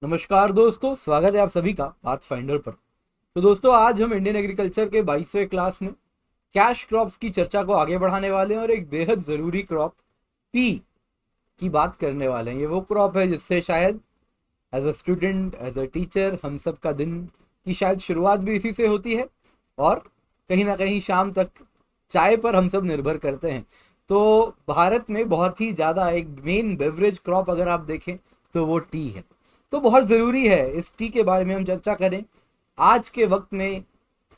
नमस्कार दोस्तों, स्वागत है आप सभी का पाथ फाइंडर पर। तो दोस्तों, आज हम इंडियन एग्रीकल्चर के 22वें क्लास में कैश क्रॉप्स की चर्चा को आगे बढ़ाने वाले हैं और एक बेहद ज़रूरी क्रॉप टी की बात करने वाले हैं। ये वो क्रॉप है जिससे शायद as a student, as a teacher, हम सब का दिन की शायद शुरुआत भी इसी से होती है और कहीं ना कहीं शाम तक चाय पर हम सब निर्भर करते हैं। तो भारत में बहुत ही ज़्यादा एक मेन बेवरेज क्रॉप अगर आप देखें तो वो टी है। तो बहुत ज़रूरी है इस टी के बारे में हम चर्चा करें। आज के वक्त में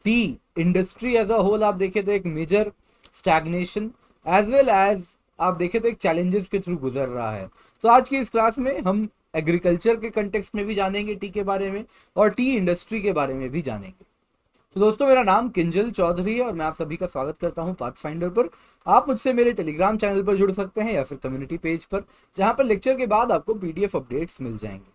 tea industry as a whole आप देखें तो एक major stagnation as well as आप देखें तो एक चैलेंजेस के थ्रू गुजर रहा है। तो आज की इस क्लास में हम एग्रीकल्चर के कंटेक्स्ट में भी जानेंगे टी के बारे में और टी इंडस्ट्री के बारे में भी जानेंगे। तो दोस्तों, मेरा नाम किंजल चौधरी है और मैं आप सभी का स्वागत करता हूं पाथ फाइंडर पर। आप मुझसे मेरे टेलीग्राम चैनल पर जुड़ सकते हैं या फिर कम्युनिटी पेज पर, जहां पर लेक्चर के बाद आपको पीडीएफ अपडेट्स मिल जाएंगे।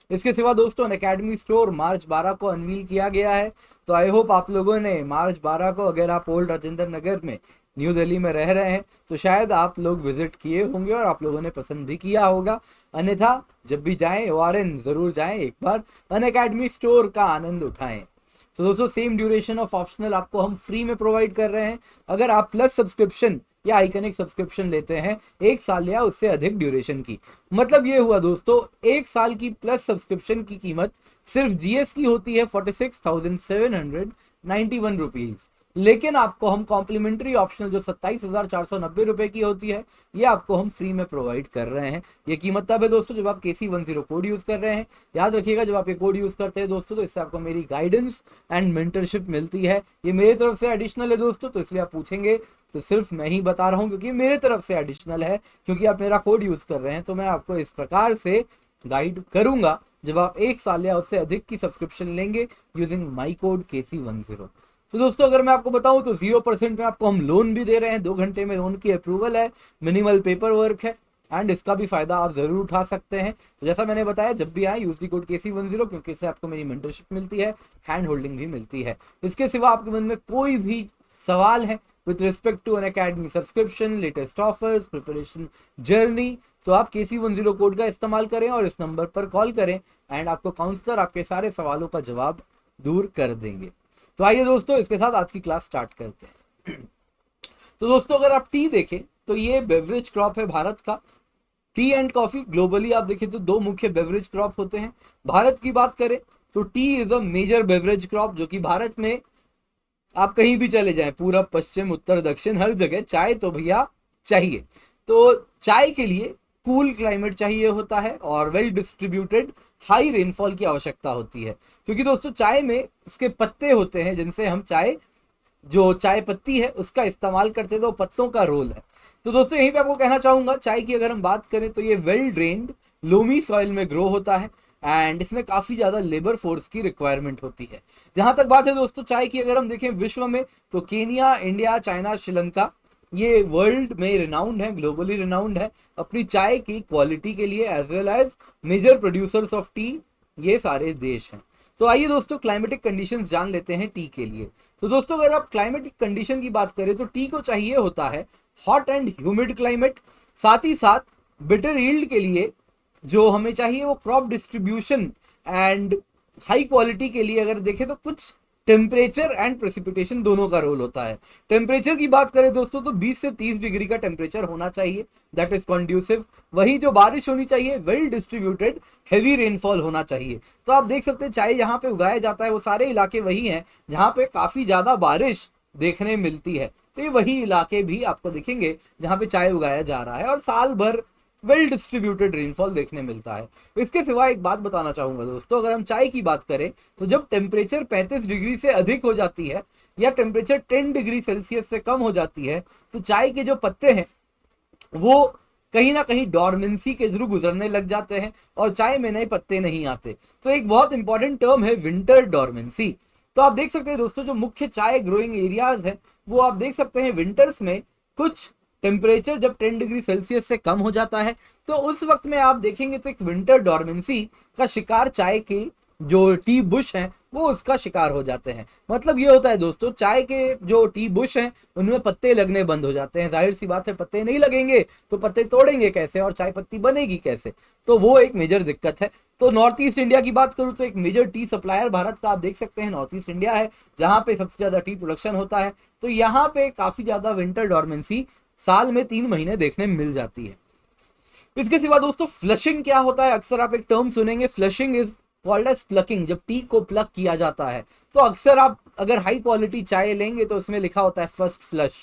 इसके सिवा दोस्तों, अनअकैडमी स्टोर मार्च 12 को अनवील किया गया है। तो आई होप आप लोगों ने मार्च 12 को, अगर आप ओल्ड राजेंद्र नगर में न्यू दिल्ली में रह रहे हैं तो शायद आप लोग विजिट किए होंगे और आप लोगों ने पसंद भी किया होगा। अन्यथा जब भी जाएं ORN जरूर जाएं, एक बार अनअकैडमी स्टोर का आनंद उठाएं। तो दोस्तों, सेम ड्यूरेशन ऑफ ऑप्शनल आपको हम फ्री में प्रोवाइड कर रहे हैं अगर आप प्लस सब्सक्रिप्शन या आइकनिक सब्सक्रिप्शन लेते हैं 1 साल या उससे अधिक ड्यूरेशन की। मतलब ये हुआ दोस्तों, 1 साल की प्लस सब्सक्रिप्शन की कीमत सिर्फ जीएसटी होती है 46,791 रुपीज। लेकिन आपको हम कॉम्प्लीमेंट्री ऑप्शनल जो 27,490 रुपए की होती है, ये आपको हम फ्री में प्रोवाइड कर रहे हैं। ये कीमत तब है दोस्तों जब आप KC10 कोड यूज कर रहे हैं। याद रखिएगा, जब आप ये कोड यूज करते हैं दोस्तों तो इससे आपको मेरी गाइडेंस एंड मेंटरशिप मिलती है। ये मेरी तरफ से एडिशनल है दोस्तों, तो इसलिए आप पूछेंगे तो सिर्फ मैं ही बता रहा हूँ क्योंकि मेरे तरफ से एडिशनल है, क्योंकि आप मेरा कोड यूज कर रहे हैं। तो मैं आपको इस प्रकार से गाइड करूंगा जब आप 1 साल या उससे अधिक की सब्सक्रिप्शन लेंगे यूजिंग माई कोड KC10। तो दोस्तों, अगर मैं आपको बताऊं तो 0% में आपको हम लोन भी दे रहे हैं। 2 घंटे में लोन की अप्रूवल है, मिनिमल पेपर वर्क है एंड इसका भी फायदा आप जरूर उठा सकते हैं। तो जैसा मैंने बताया, जब भी आए यूज दी कोड KC10 क्योंकि इससे आपको मेरी मेंटरशिप मिलती है, हैंड होल्डिंग भी मिलती है। इसके सिवा आपके मन में कोई भी सवाल है with respect to Unacademy subscription, latest offers, preparation journey, तो आप KC10 कोड का इस्तेमाल करें और इस नंबर पर कॉल करें एंड आपको काउंसलर आपके सारे सवालों का जवाब दूर कर देंगे। तो आइए दोस्तों, इसके साथ आज की क्लास स्टार्ट करते हैं। तो दोस्तों, अगर आप टी देखें तो ये बेवरेज क्रॉप है भारत का। टी एंड कॉफी ग्लोबली आप देखें तो 2 मुख्य बेवरेज क्रॉप होते हैं। भारत की बात करें तो tea is a major beverage crop, जो कि भारत में आप कहीं भी चले जाएं, पूरब पश्चिम उत्तर दक्षिण हर जगह चाय तो भैया चाहिए। तो चाय के लिए कूल क्लाइमेट चाहिए होता है और वेल डिस्ट्रीब्यूटेड हाई रेनफॉल की आवश्यकता होती है, क्योंकि दोस्तों चाय में उसके पत्ते होते हैं जिनसे हम चाय, जो चाय पत्ती है उसका इस्तेमाल करते हैं, तो पत्तों का रोल है। तो दोस्तों, यहीं पे आपको कहना चाहूंगा, चाय की अगर हम बात करें तो ये वेल ड्रेन्ड लोमी सॉइल में ग्रो होता है एंड इसमें काफी ज्यादा लेबर फोर्स की रिक्वायरमेंट होती है। जहां तक बात है दोस्तों चाय की, अगर हम देखें विश्व में तो केनिया, इंडिया, चाइना, श्रीलंका, ये वर्ल्ड में रिनाउंड है, ग्लोबली रिनाउंड है अपनी चाय की क्वालिटी के लिए, as well as major producers of tea ये सारे देश हैं। तो आइए दोस्तों, क्लाइमेटिक कंडीशंस जान लेते हैं टी के लिए। तो दोस्तों, अगर आप क्लाइमेटिक कंडीशन की बात करें तो टी को चाहिए होता है हॉट एंड ह्यूमिड क्लाइमेट। साथ ही साथ बिटर यील्ड के लिए जो हमें चाहिए वो crop distribution and high quality के लिए अगर देखें तो कुछ टेम्परेचर एंड प्रेसिपिटेशन दोनों का रोल होता है। टेम्परेचर की बात करें दोस्तों तो 20 से 30 डिग्री का टेम्परेचर होना चाहिए, दैट इज कॉन्ड्यूसिव। वही जो बारिश होनी चाहिए वेल डिस्ट्रीब्यूटेड हेवी रेनफॉल होना चाहिए। तो आप देख सकते हैं चाय जहां पे उगाया जाता है वो सारे इलाके वही हैं जहां पे काफी ज्यादा बारिश देखने मिलती है। तो ये वही इलाके भी आपको दिखेंगे जहां पे चाय उगाया जा रहा है और साल भर वेल डिस्ट्रीब्यूटेड रेनफॉल देखने मिलता है। इसके सिवा एक बात बताना चाहूंगा दोस्तों, अगर हम चाय की बात करें तो जब टेम्परेचर 35 डिग्री से अधिक हो जाती है या टेम्परेचर 10 डिग्री सेल्सियस से कम हो जाती है तो चाय के जो पत्ते हैं वो कहीं ना कहीं डॉर्मेंसी के थ्रू गुजरने लग जाते हैं और चाय में नए पत्ते नहीं आते। तो एक बहुत इंपॉर्टेंट टर्म है विंटर डॉर्मेंसी। तो आप देख सकते हैं दोस्तों, जो मुख्य चाय ग्रोइंग एरियाज है वो आप देख सकते हैं विंटर्स में कुछ टेम्परेचर जब 10 डिग्री सेल्सियस से कम हो जाता है तो उस वक्त में आप देखेंगे तो एक विंटर डॉर्मेंसी का शिकार चाय की जो टी बुश हैं वो उसका शिकार हो जाते हैं। मतलब ये होता है दोस्तों, चाय के जो टी बुश हैं उनमें पत्ते लगने बंद हो जाते हैं। जाहिर सी बात है, पत्ते नहीं लगेंगे तो पत्ते तोड़ेंगे कैसे और चाय पत्ती बनेगी कैसे, तो वो एक मेजर दिक्कत है। तो नॉर्थ ईस्ट इंडिया की बात करूं तो एक मेजर टी सप्लायर भारत का आप देख सकते हैं नॉर्थ ईस्ट इंडिया है, जहां पे सबसे ज्यादा टी प्रोडक्शन होता है। तो यहाँ पे काफी ज्यादा विंटर डॉर्मेंसी साल में 3 महीने देखने मिल जाती है। इसके सिवा दोस्तों फ्लशिंग क्या होता है, अक्सर आप एक टर्म सुनेंगे, flushing is called as plucking. जब टी को प्लक किया जाता है तो अक्सर आप अगर हाई क्वालिटी चाय लेंगे तो उसमें लिखा होता है फर्स्ट फ्लश,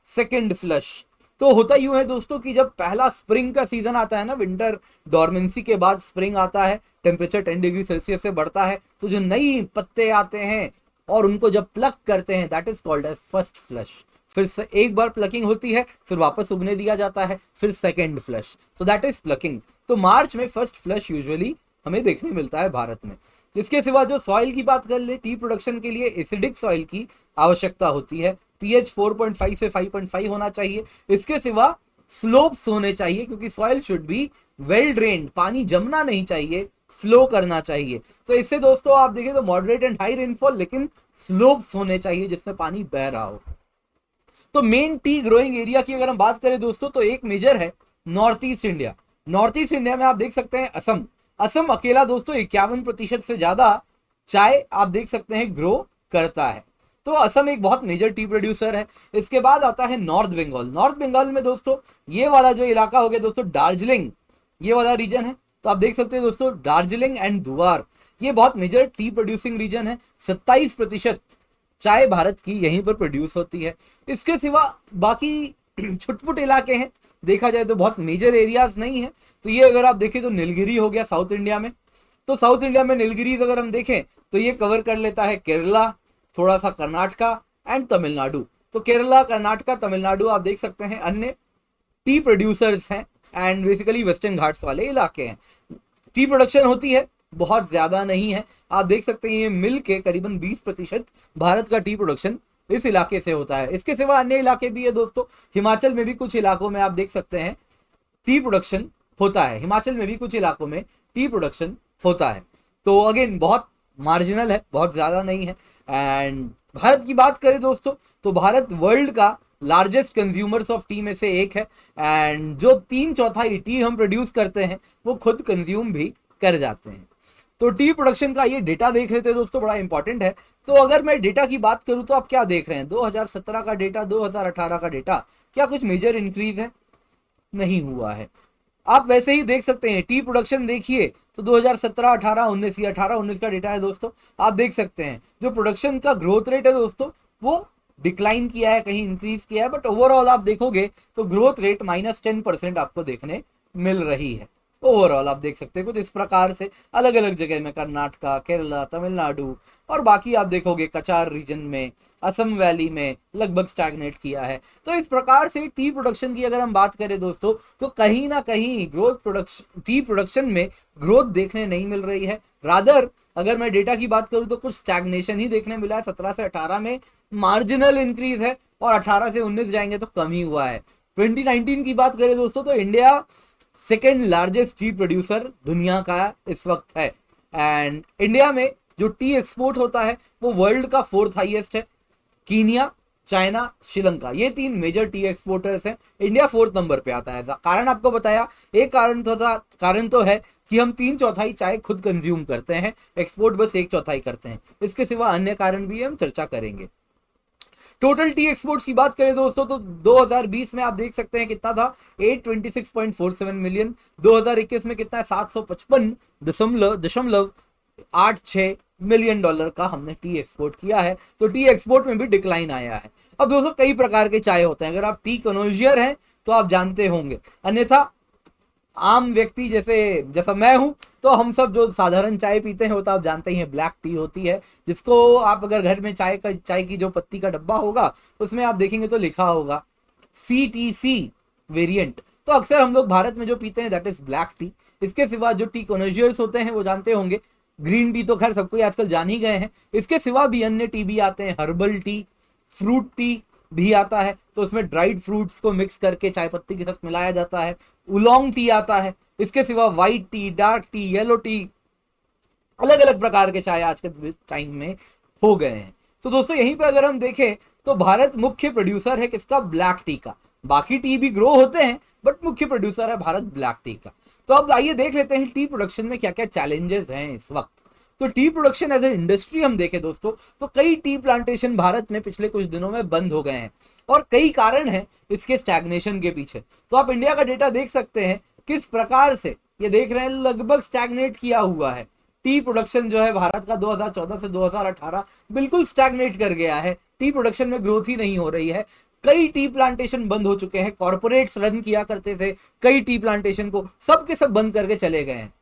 सेकंड फ्लश। तो होता यूं है दोस्तों कि जब पहला स्प्रिंग का सीजन आता है ना, विंटर डॉर्मेंसी के बाद स्प्रिंग आता है, टेम्परेचर 10 डिग्री सेल्सियस से बढ़ता है, तो जो नई पत्ते आते हैं और उनको जब प्लक करते हैं that is called as first flush. फिर से एक बार प्लकिंग होती है, फिर वापस उगने दिया जाता है, फिर सेकेंड फ्लश, तो दैट इज प्लकिंग। तो मार्च में फर्स्ट फ्लश यूजुअली हमें देखने मिलता है भारत में। इसके सिवा जो सॉइल की बात कर ले, टी प्रोडक्शन के लिए एसिडिक सॉइल की आवश्यकता होती है, पीएच 4.5 से 5.5 होना चाहिए। इसके सिवा स्लोप्स होने चाहिए क्योंकि soil should be well drained, पानी जमना नहीं चाहिए, फ्लो करना चाहिए। तो इससे दोस्तों आप देखें तो मॉडरेट एंड हाई रेनफॉल, लेकिन स्लोप्स होने चाहिए जिसमें पानी बह रहा हो। तो मेन टी ग्रोइंग एरिया की अगर हम बात करें दोस्तों तो एक मेजर है north east India. North east India में आप देख सकते हैं असम। असम अकेला दोस्तों 51% से ज्यादा चाय आप देख सकते हैं ग्रो करता है। तो असम एक बहुत मेजर टी प्रोड्यूसर है। इसके बाद आता है नॉर्थ बंगाल। नॉर्थ बंगाल में दोस्तों ये वाला जो इलाका हो गया दोस्तों दार्जिलिंग, ये वाला रीजन है। तो आप देख सकते हैं दोस्तों दार्जिलिंग एंड धुआर, ये बहुत मेजर टी प्रोड्यूसिंग रीजन है। 27% चाय भारत की यहीं पर प्रोड्यूस होती है। इसके सिवा बाकी छुटपुट इलाके हैं, देखा जाए तो बहुत मेजर एरियाज नहीं है। तो ये अगर आप देखें तो नीलगिरी हो गया साउथ इंडिया में। तो साउथ इंडिया में नीलगिरीज अगर हम देखें तो ये कवर कर लेता है केरला, थोड़ा सा कर्नाटका एंड तमिलनाडु। तो केरला, कर्नाटका, तमिलनाडु आप देख सकते हैं अन्य टी प्रोड्यूसर्स हैं एंड बेसिकली वेस्टर्न घाट्स वाले इलाके हैं। टी प्रोडक्शन होती है, बहुत ज्यादा नहीं है। आप देख सकते हैं ये मिल के करीबन 20% भारत का टी प्रोडक्शन इस इलाके से होता है। इसके सिवा अन्य इलाके भी है दोस्तों। हिमाचल में भी कुछ इलाकों में आप देख सकते हैं टी प्रोडक्शन होता है। हिमाचल में भी कुछ इलाकों में टी प्रोडक्शन होता है। तो अगेन बहुत मार्जिनल है, बहुत ज्यादा नहीं है। एंड भारत की बात करें दोस्तों तो भारत वर्ल्ड का लार्जेस्ट कंज्यूमर्स ऑफ टी में से एक है। एंड जो 3/4 टी हम प्रोड्यूस करते हैं वो खुद कंज्यूम भी कर जाते हैं। तो टी प्रोडक्शन का ये डेटा देख लेते हैं दोस्तों, बड़ा इंपॉर्टेंट है। तो अगर मैं डेटा की बात करूं तो आप क्या देख रहे हैं, 2017 का डेटा, 2018 का डेटा, क्या कुछ मेजर इंक्रीज है? नहीं हुआ है। आप वैसे ही देख सकते हैं टी प्रोडक्शन देखिए तो 2017, 18, 19, ये 18, 19 का डेटा है दोस्तों। आप देख सकते हैं जो प्रोडक्शन का ग्रोथ रेट है दोस्तों वो डिक्लाइन किया है, कहीं इंक्रीज किया है, बट ओवरऑल आप देखोगे तो ग्रोथ रेट -10% आपको देखने मिल रही है। ओवरऑल आप देख सकते हैं कुछ इस प्रकार से अलग अलग जगह में, कर्नाटका, केरला, तमिलनाडु और बाकी आप देखोगे कचार रीजन में, असम वैली में लगभग स्टैग्नेट किया है। तो इस प्रकार से टी प्रोडक्शन की अगर हम बात करें दोस्तों तो कहीं ना कहीं ग्रोथ प्रोडक्शन, टी प्रोडक्शन में ग्रोथ देखने नहीं मिल रही है। रादर अगर मैं डेटा की बात करूं तो कुछ स्टैग्नेशन ही देखने मिला है। 17 से 18 में मार्जिनल इंक्रीज है और 18 से 19 जाएंगे तो कम ही हुआ है। 2019 की बात करें दोस्तों तो India second largest T producer दुनिया का इस वक्त है। एंड इंडिया में जो टी एक्सपोर्ट होता है वो वर्ल्ड का 4th हाईएस्ट है। कीनिया, चाइना, श्रीलंका, ये 3 मेजर टी एक्सपोर्टर्स हैं। इंडिया 4th नंबर पे आता है। कारण आपको बताया, एक कारण तो है कि हम 3/4 चाय खुद कंज्यूम करते हैं, एक्सपोर्ट बस 1/4 करते हैं। इसके सिवा अन्य कारण भी हम चर्चा करेंगे। टोटल टी एक्सपोर्ट्स की बात करें दोस्तों तो 2020 में आप देख सकते हैं कितना था, 826.47 मिलियन। 2021 में कितना है, 755.86 मिलियन डॉलर का हमने टी एक्सपोर्ट किया है। तो टी एक्सपोर्ट में भी डिक्लाइन आया है। अब दोस्तों कई प्रकार के चाय होते हैं, अगर आप टी कनोजियर हैं तो आप जानते होंगे, अन्यथा आम व्यक्ति जैसा मैं हूं तो हम सब जो साधारण चाय पीते हैं वो तो आप जानते ही हैं ब्लैक टी होती है, जिसको आप अगर घर में चाय की जो पत्ती का डब्बा होगा उसमें आप देखेंगे तो लिखा होगा CTC वेरिएंट। तो अक्सर हम लोग भारत में जो पीते हैं दैट इज ब्लैक टी। इसके सिवा जो टी कॉन्जियर्स होते हैं वो जानते होंगे, ग्रीन टी तो खैर सबको ही आजकल जान ही गए हैं। इसके सिवा भी अन्य टी भी आते हैं, हर्बल टी, फ्रूट टी भी आता है, तो उसमें ड्राइड फ्रूट्स को मिक्स करके चाय पत्ती के साथ मिलाया जाता है। उलोंग टी आता है। इसके सिवा white T, dark T, yellow T, अलग अलग प्रकार के चाय आज के टाइम में हो गए हैं। तो दोस्तों यहीं पे अगर हम देखें तो भारत मुख्य प्रोड्यूसर है किसका, ब्लैक टी का। बाकी टी भी ग्रो होते हैं, बट मुख्य प्रोड्यूसर है भारत ब्लैक टी का। तो अब आइए देख लेते हैं टी प्रोडक्शन में क्या क्या चैलेंजेस हैं इस वक्त। तो tea production as a industry हम देखें दोस्तों, तो कई टी प्लांटेशन भारत में पिछले कुछ दिनों में बंद हो गए हैं, और कई कारण हैं इसके स्टैग्नेशन के पीछे। तो आप इंडिया का डेटा देख सकते हैं किस प्रकार से, ये देख रहे हैं लगभग स्टैग्नेट किया हुआ है। टी प्रोडक्शन जो है भारत का 2014 से 2018 बिल्कुल स्टैग्नेट कर गया है, टी प्रोडक्शन में ग्रोथ ही नहीं हो रही है। कई टी प्लांटेशन बंद हो चुके हैं, कॉर्पोरेट्स रन किया करते थे कई टी प्लांटेशन को, सब के सब बंद करके चले गए हैं।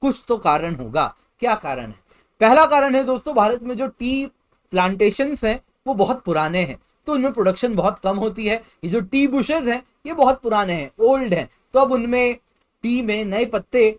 कुछ तो कारण होगा, क्या कारण है? पहला कारण है दोस्तों, भारत में जो टी प्लांटेशंस हैं वो बहुत पुराने हैं, तो उनमें प्रोडक्शन बहुत कम होती है। ये जो टी बुशेज हैं ये बहुत पुराने हैं, ओल्ड हैं, तो अब उनमें टी में नए पत्ते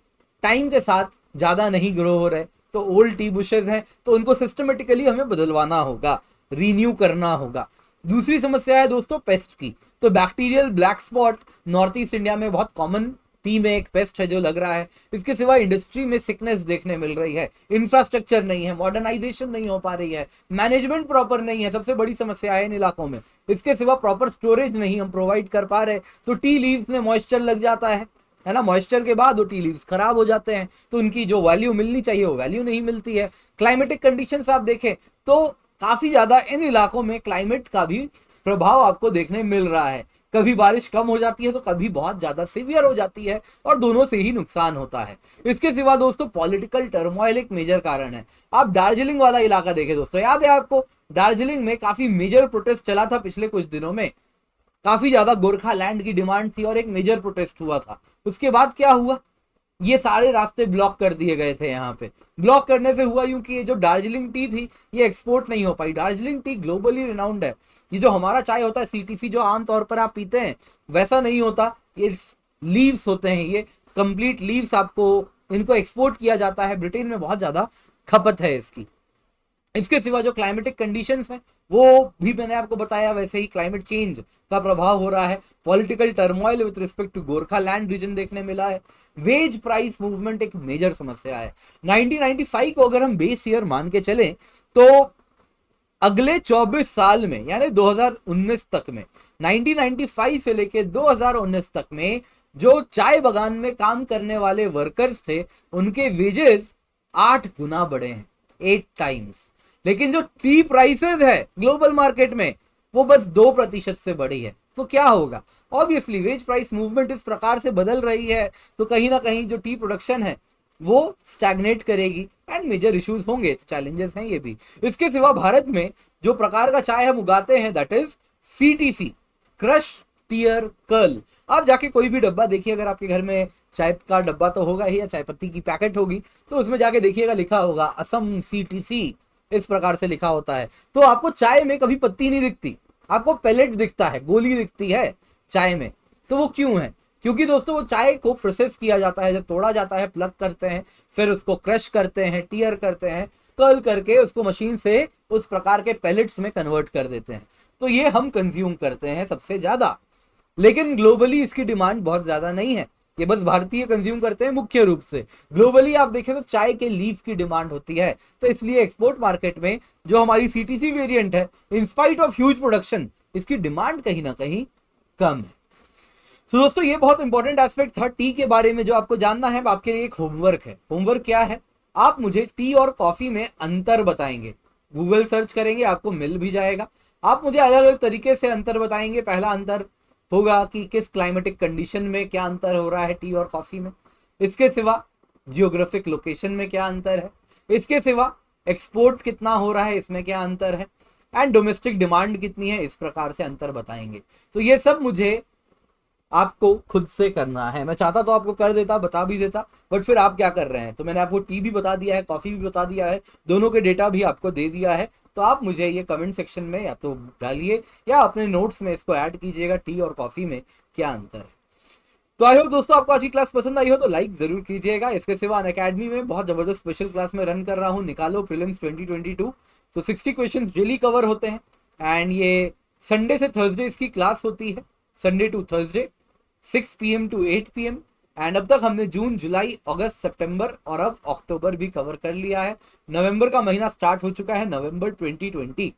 टाइम के साथ ज्यादा नहीं ग्रो हो रहे, तो ओल्ड टी बुशेज हैं, तो उनको सिस्टमेटिकली हमें बदलवाना होगा, रीन्यू करना होगा। दूसरी समस्या है दोस्तों पेस्ट की। तो bacterial black spot north east India में बहुत कॉमन टी में एक पेस्ट है जो लग रहा है। इसके सिवा इंडस्ट्री में सिकनेस देखने मिल रही है, इंफ्रास्ट्रक्चर नहीं है, मॉडर्नाइजेशन नहीं हो पा रही है, मैनेजमेंट प्रॉपर नहीं है, सबसे बड़ी समस्या है इन इलाकों में। इसके सिवा प्रॉपर स्टोरेज नहीं हम प्रोवाइड कर पा रहे, तो टी लीव्स में मॉइस्चर लग जाता है ना, मॉइस्चर के बाद वो टी लीव्स खराब हो जाते हैं, तो उनकी जो वैल्यू मिलनी चाहिए वो वैल्यू नहीं मिलती है। क्लाइमेटिक कंडीशंस आप देखें तो काफी ज्यादा इन इलाकों में क्लाइमेट का भी प्रभाव आपको देखने मिल रहा है। कभी बारिश कम हो जाती है तो कभी बहुत ज्यादा सीवियर हो जाती है, और दोनों से ही नुकसान होता है। इसके सिवा दोस्तों पॉलिटिकल टर्मोइल एक मेजर कारण है। आप दार्जिलिंग वाला इलाका देखें दोस्तों, याद है आपको दार्जिलिंग में काफी मेजर प्रोटेस्ट चला था पिछले कुछ दिनों में, काफी ज्यादा गोरखा लैंड की डिमांड थी और एक मेजर प्रोटेस्ट हुआ था। उसके बाद क्या हुआ, ये सारे रास्ते ब्लॉक कर दिए गए थे। यहाँ पे ब्लॉक करने से हुआ यूं कि ये जो दार्जिलिंग टी थी ये एक्सपोर्ट नहीं हो पाई। दार्जिलिंग टी ग्लोबली रिनाउंड है। ये जो हमारा चाय होता है सीटीसी जो आमतौर पर आप पीते हैं वैसा नहीं होता, ये लीव्स होते हैं, ये कंप्लीट लीव्स आपको इनको एक्सपोर्ट किया जाता है। ब्रिटेन में बहुत ज्यादा खपत है इसकी। इसके सिवा जो क्लाइमेटिक कंडीशंस हैं वो भी मैंने आपको बताया, वैसे ही क्लाइमेट चेंज का प्रभाव हो रहा है। Political turmoil with respect to Gorkhaland region देखने मिला है। वेज प्राइस मूवमेंट एक मेजर समस्या है। 1995 को अगर हम बेस ईयर मान के चलें तो अगले 24 साल में यानी 2019 तक में, 1995 से लेके 2019 तक में जो चाय बागान में काम करने वाले वर्कर्स थे उनके वेजेस 8 गुना बढ़े हैं, 8 टाइम्स। लेकिन जो टी प्राइसेस है ग्लोबल मार्केट में वो बस 2% से बढ़ी है। तो क्या होगा? ऑब्वियसली वेज प्राइस मूवमेंट इस प्रकार से बदल रही है तो कहीं ना कहीं जो टी प्रोडक्शन है वो स्टैग्नेट करेगी एंड मेजर इश्यूज होंगे, चैलेंजेस हैं ये भी। इसके सिवा भारत में जो प्रकार का चाय हम उगाते हैं that is CTC, crush tear curl. आप जाके कोई भी डब्बा देखिए, अगर आपके घर में चाय का डब्बा तो होगा ही या चाय पत्ती की पैकेट होगी तो उसमें जाके देखिएगा लिखा होगा असम सीटीसी, इस प्रकार से लिखा होता है। तो आपको चाय में कभी पत्ती नहीं दिखती, आपको पैलेट दिखता है, गोली दिखती है चाय में। तो वो क्यों है? क्योंकि दोस्तों वो चाय को प्रोसेस किया जाता है, जब तोड़ा जाता है प्लग करते हैं, फिर उसको क्रश करते हैं, टियर करते हैं, कर्ल करके उसको मशीन से उस प्रकार के पैलेट्स में कन्वर्ट कर देते हैं। तो ये हम कंज्यूम करते हैं सबसे ज्यादा, लेकिन ग्लोबली इसकी डिमांड बहुत ज्यादा नहीं है, ये बस भारतीय कंज्यूम करते हैं मुख्य रूप से। ग्लोबली आप देखें तो चाय के लीफ की डिमांड होती है, तो इसलिए एक्सपोर्ट मार्केट में जो हमारी सीटीसी वेरिएंट है in spite of huge production इसकी डिमांड कहीं ना कहीं कम है। तो दोस्तों ये बहुत इंपॉर्टेंट एस्पेक्ट था टी के बारे में जो आपको जानना है। आपके लिए एक होमवर्क है। होमवर्क क्या है? आप मुझे टी और कॉफी में अंतर बताएंगे। गूगल सर्च करेंगे आपको मिल भी जाएगा। आप मुझे अलग अलग तरीके से अंतर बताएंगे। पहला अंतर होगा कि किस क्लाइमेटिक कंडीशन में क्या अंतर हो रहा है टी और कॉफी में। इसके सिवा जियोग्राफिक लोकेशन में क्या अंतर है। इसके सिवा एक्सपोर्ट कितना हो रहा है, इसमें क्या अंतर है, एंड डोमेस्टिक डिमांड कितनी है, इस प्रकार से अंतर बताएंगे। तो ये सब मुझे आपको खुद से करना है। मैं चाहता तो आपको कर देता, बता भी देता, बट फिर आप क्या कर रहे हैं। तो मैंने आपको टी भी बता दिया है, कॉफी भी बता दिया है, दोनों के डेटा भी आपको दे दिया है। तो आप मुझे ये कमेंट सेक्शन में या तो डालिए या अपने नोट्स में इसको ऐड कीजिएगा, टी और कॉफी में क्या अंतर है। तो आई होप दोस्तों आपको आज की क्लास पसंद आई हो तो लाइक जरूर कीजिएगा। इसके सिवा अनअकैडमी में बहुत जबरदस्त स्पेशल क्लास में रन कर रहा हूँ, निकालो प्रीलिम्स 2022। तो 60 क्वेश्चंस डेली कवर होते हैं एंड ये संडे से थर्सडे इसकी क्लास होती है, Sunday to Thursday 6 PM to 8 PM। And अब तक हमने जून, जुलाई, अगस्त, सितंबर और अब अक्टूबर भी कवर कर लिया है। नवंबर का महीना स्टार्ट हो चुका है, नवंबर 2020,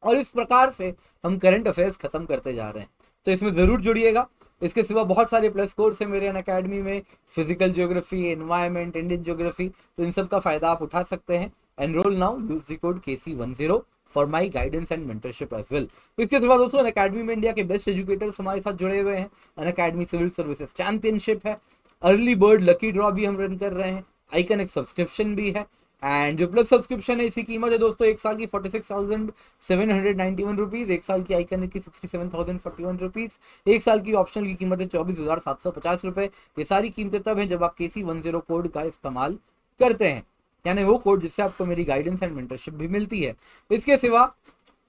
और इस प्रकार से हम करंट अफेयर्स खत्म करते जा रहे हैं। तो इसमें ज़रूर जुड़िएगा। इसके सिवा बहुत सारे प्लस कोर्स हैं मेरे अनअकैडमी में, physical geography, environment, Indian geography, तो इन सब का फायदा आप उठा सकते हैं। Enrol now, use the code KC10 for my guidance and mentorship as well. इसके सिवा दोस्तों अनअकैडमी में इंडिया के बेस्ट एजुकेटर्स हमारे साथ जुड़े हुए हैं। अनअकैडमी सिविल सर्विसेज चैंपियनशिप है, अर्ली बर्ड लकी ड्रॉ भी हम रन कर रहे हैं, आइकन एक सब्सक्रिप्शन भी है, एंड जो प्लस सब्सक्रिप्शन है इसी कीमत है दोस्तों एक साल की 46,791 रुपीज़, एक साल की आइकन की 67,041 रुपीज़, एक साल की ऑप्शनल की कीमत है 24,750 रुपये। ये सारी कीमतें तब हैं जब आप KC10 कोड का इस्तेमाल करते हैं, यानी वो कोड जिससे आपको मेरी गाइडेंस एंड मेंटरशिप भी मिलती है। इसके सिवा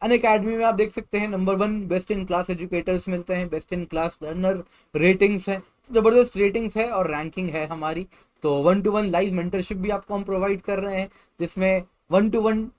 अनअकैडमी में आप देख सकते हैं number 1 best in class educators मिलते हैं, best in class learner ratings हैं, ज़बरदस्त रेटिंग्स है और रैंकिंग है हमारी। तो 1-to-1 लाइव मेंटरशिप भी आपको हम प्रोवाइड कर रहे हैं, जिसमें 1-to-1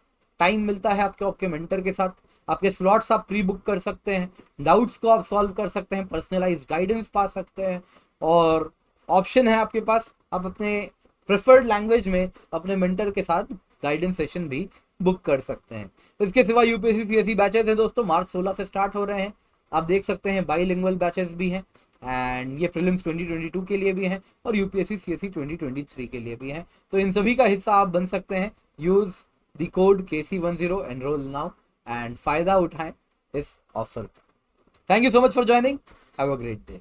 टाइम मिलता है आपके आपके मेंटर के साथ। आपके स्लॉट्स आप प्री बुक कर सकते हैं, डाउट्स को आप सॉल्व कर सकते हैं, पर्सनलाइज्ड गाइडेंस पा सकते हैं, और ऑप्शन है आपके पास, आप अपने प्रेफर्ड लैंग्वेज में अपने मेंटर के साथ गाइडेंस सेशन भी बुक कर सकते हैं। इसके सिवा यूपीएससी सीएससी बैचेस हैं दोस्तों, मार्च 16 से स्टार्ट हो रहे हैं। आप देख सकते हैं बाईलिंगुअल बैचेस भी हैं, एंड ये प्रीलिम्स 2022 के लिए भी हैं और यूपीएससी सीएससी 2023 के लिए भी हैं। तो इन सभी का हिस्सा आप बन सकते हैं। Use the code KC10, enrol now, and फायदा उठाएं इस ऑफर का। Thank you so much for joining, have a great day.